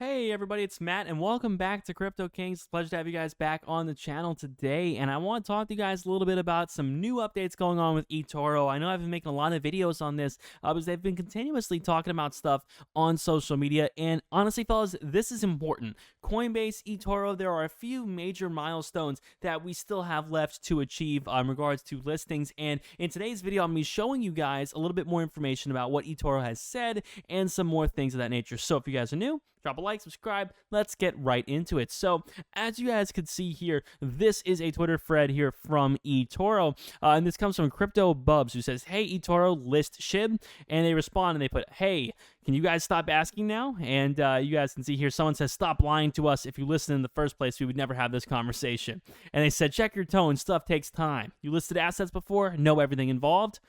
Hey everybody, it's Matt and welcome back to Crypto Kings. It's a pleasure to have you guys back on the channel today, and I want to talk to you guys a little bit about some new updates going on with eToro. I know I've been making a lot of videos on this because they've been continuously talking about stuff on social media, and honestly fellas, this is important. Coinbase, eToro, there are a few major milestones that we still have left to achieve in regards to listings, and in today's video I'm going to be showing you guys a little bit more information about what eToro has said and some more things of that nature. So if you guys are new, drop a like, subscribe, let's get right into it. So, as you guys can see here, this is a Twitter thread here from eToro, and this comes from Crypto Bubs, who says, "Hey eToro, list Shib," and they respond and they put, "Hey, can you guys stop asking now?" And you guys can see here, someone says, "Stop lying to us. If you listened in the first place, we would never have this conversation." And they said, "Check your tone. Stuff takes time. You listed assets before? Know everything involved."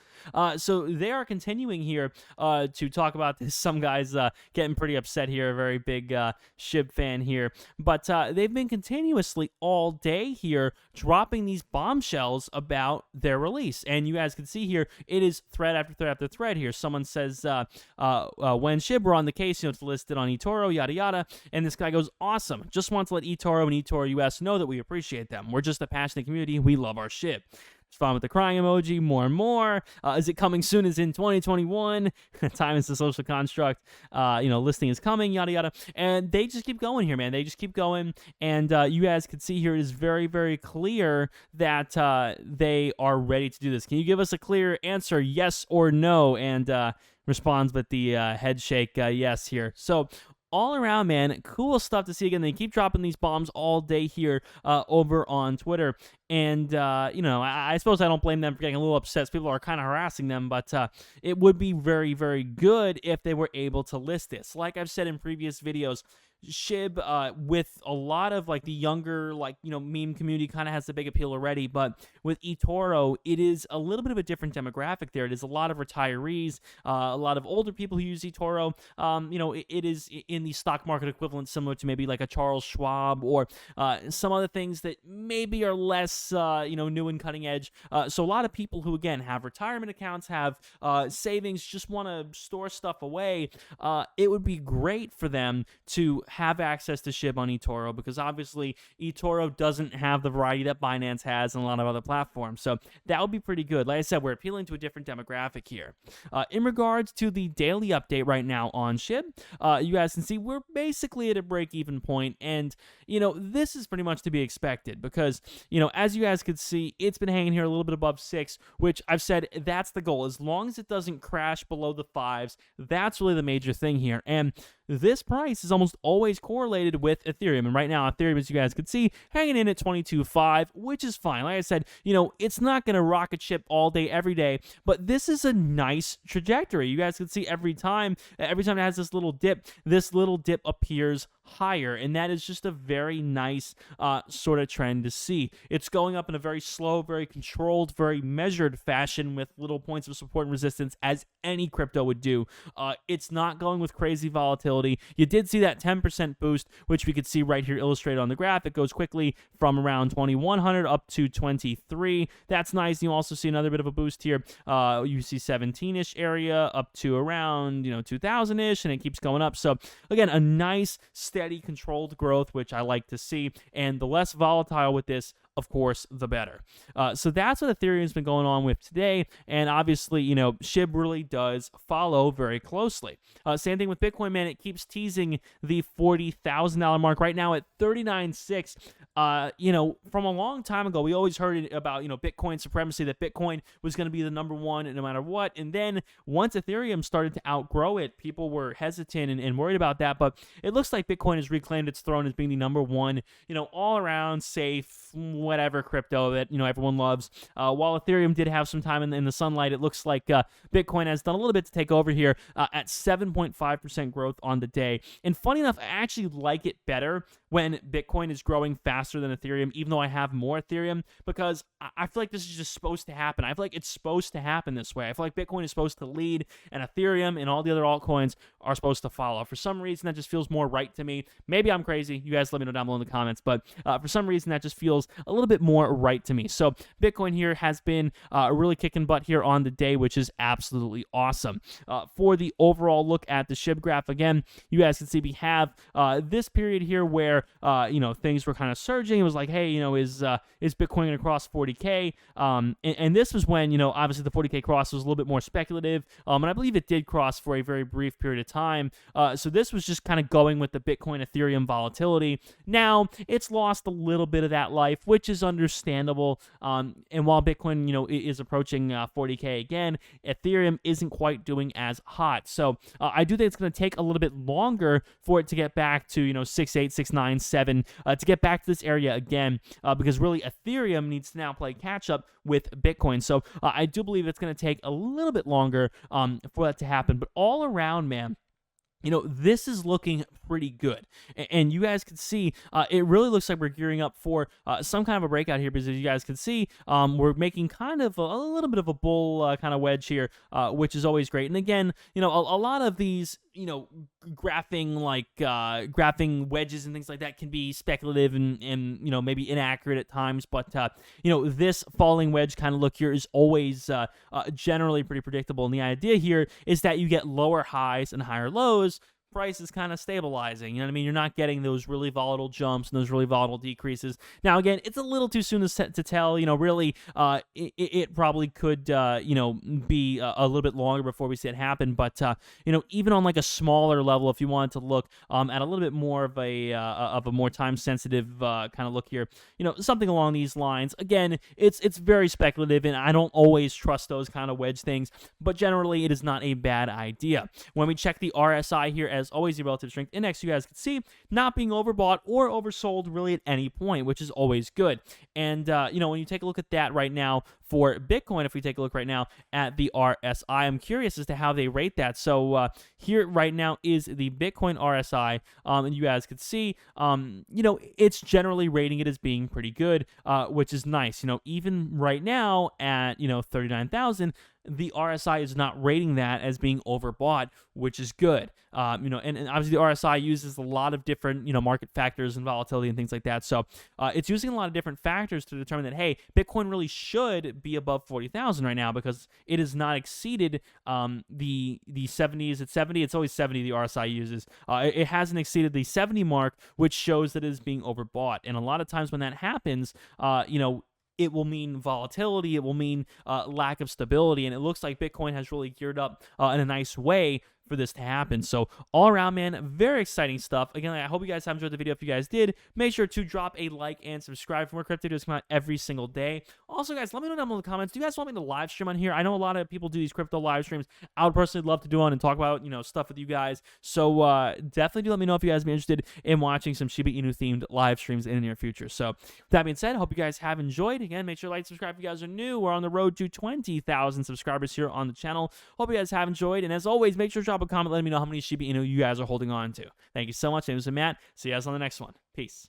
So they are continuing here to talk about this. Some guys getting pretty upset here, very big Shib fan here. But they've been continuously all day here dropping these bombshells about their release. And you guys can see here, it is thread after thread after thread here. Someone says, when Shib were on the case, it's listed on eToro, yada yada. And this guy goes, "Awesome. Just want to let eToro and eToro US know that we appreciate them. We're just a passionate community. We love our Shib." It's fun with the crying emoji, more and more. Is it coming soon as in 2021? Time is the social construct. Listing is coming, yada, yada. And they just keep going here, man. They just keep going. And you guys can see here, it is very, very clear that they are ready to do this. Can you give us a clear answer, yes or no? And responds with the head shake, yes here. So all around, man, cool stuff to see. Again, they keep dropping these bombs all day here over on Twitter. And, I suppose I don't blame them for getting a little upset. People are kind of harassing them, but it would be very, very good if they were able to list this. Like I've said in previous videos, Shib, with a lot of like the younger, meme community, kind of has the big appeal already. But with eToro, it is a little bit of a different demographic there. It is a lot of retirees, a lot of older people who use eToro. It is in the stock market equivalent, similar to maybe like a Charles Schwab or some other things that maybe are less, new and cutting edge. So a lot of people who, again, have retirement accounts, have savings, just want to store stuff away. It would be great for them to have access to Shib on eToro, because obviously eToro doesn't have the variety that Binance has and a lot of other platforms. So that would be pretty good. Like I said, we're appealing to a different demographic here. In regards to the daily update right now on Shib, you guys can see we're basically at a break-even point, and this is pretty much to be expected because as you guys can see, it's been hanging here a little bit above 6, which I've said that's the goal. As long as it doesn't crash below the 5s, that's really the major thing here. And this price is almost always correlated with Ethereum. And right now, Ethereum, as you guys can see, hanging in at 22.5, which is fine. Like I said, it's not going to rocket ship all day, every day, but this is a nice trajectory. You guys can see every time it has this little dip appears higher, and that is just a very nice sort of trend to see. It's going up in a very slow, very controlled, very measured fashion with little points of support and resistance, as any crypto would do. It's not going with crazy volatility. You did see that 10% boost, which we could see right here illustrated on the graph. It goes quickly from around 2100 up to 23. That's nice. You also see another bit of a boost here. You see 17-ish area up to around 2000-ish, and it keeps going up. So again, a nice steady controlled growth, which I like to see, and the less volatile with this, of course, the better. So that's what Ethereum's been going on with today, and obviously, Shib really does follow very closely. Same thing with Bitcoin, man. It keeps teasing the $40,000 mark right now at 39.6. From a long time ago, we always heard about, Bitcoin supremacy, that Bitcoin was going to be the number one no matter what. And then once Ethereum started to outgrow it, people were hesitant and worried about that. But it looks like Bitcoin has reclaimed its throne as being the number one, all around safe, whatever crypto that, everyone loves. While Ethereum did have some time in the sunlight, it looks like Bitcoin has done a little bit to take over here at 7.5% growth on the day. And funny enough, I actually like it better when Bitcoin is growing faster faster than Ethereum, even though I have more Ethereum, because I feel like this is just supposed to happen. I feel like it's supposed to happen this way. I feel like Bitcoin is supposed to lead, and Ethereum and all the other altcoins are supposed to follow. For some reason, that just feels more right to me. Maybe I'm crazy. You guys let me know down below in the comments, but for some reason, that just feels a little bit more right to me. So Bitcoin here has been really kicking butt here on the day, which is absolutely awesome. For the overall look at the SHIB graph, again, you guys can see we have this period here where things were kind of surging. It was like, hey, is Bitcoin going to cross 40K? And this was when, obviously the 40K cross was a little bit more speculative, and I believe it did cross for a very brief period of time. So this was just kind of going with the Bitcoin Ethereum volatility. Now it's lost a little bit of that life, which is understandable. And while Bitcoin, is approaching 40K again, Ethereum isn't quite doing as hot. So I do think it's going to take a little bit longer for it to get back to 6.8, 6.9, 7 to get back to this area again, because really Ethereum needs to now play catch up with Bitcoin. So I do believe it's going to take a little bit longer for that to happen. But all around, man, this is looking pretty good. And you guys can see, it really looks like we're gearing up for some kind of a breakout here, because as you guys can see, we're making kind of a little bit of a bull kind of wedge here, which is always great. And again, a lot of these, graphing wedges and things like that can be speculative and maybe inaccurate at times. But, this falling wedge kind of look here is always generally pretty predictable. And the idea here is that you get lower highs and higher lows. Price is kind of stabilizing. You know what I mean? You're not getting those really volatile jumps and those really volatile decreases. Now, again, it's a little too soon to tell. Really, it probably could, be a little bit longer before we see it happen. But, even on like a smaller level, if you wanted to look at a little bit more of a more time-sensitive kind of look here, something along these lines. Again, it's very speculative, and I don't always trust those kind of wedge things. But generally, it is not a bad idea. When we check the RSI here, as always, the relative strength index, you guys can see not being overbought or oversold really at any point, which is always good. And when you take a look at that right now for Bitcoin, if we take a look right now at the RSI, I'm curious as to how they rate that. So here right now is the Bitcoin RSI, and you guys can see, it's generally rating it as being pretty good, which is nice. Even right now at 39,000. The RSI is not rating that as being overbought, which is good. And obviously the RSI uses a lot of different, market factors and volatility and things like that. So it's using a lot of different factors to determine that, hey, Bitcoin really should be above 40,000 right now, because it has not exceeded the 70s. At 70, it's always 70 the RSI uses. It hasn't exceeded the 70 mark, which shows that it is being overbought. And a lot of times when that happens, it will mean volatility, it will mean lack of stability, and it looks like Bitcoin has really geared up in a nice way for this to happen. So all around, man, very exciting stuff. Again, I hope you guys have enjoyed the video. If you guys did, make sure to drop a like and subscribe for more crypto videos come out every single day. Also, guys, let me know down below in the comments, do you guys want me to live stream on here? I know a lot of people do these crypto live streams. I would personally love to do one and talk about, stuff with you guys. So definitely do let me know if you guys be interested in watching some Shiba Inu themed live streams in the near future. So with that being said, I hope you guys have enjoyed. Again, make sure to like, subscribe if you guys are new. We're on the road to 20,000 subscribers here on the channel. Hope you guys have enjoyed. And as always, make sure to drop a comment letting me know how many Shiba Inu you guys are holding on to. Thank you so much. My name is Matt. See you guys on the next one. Peace.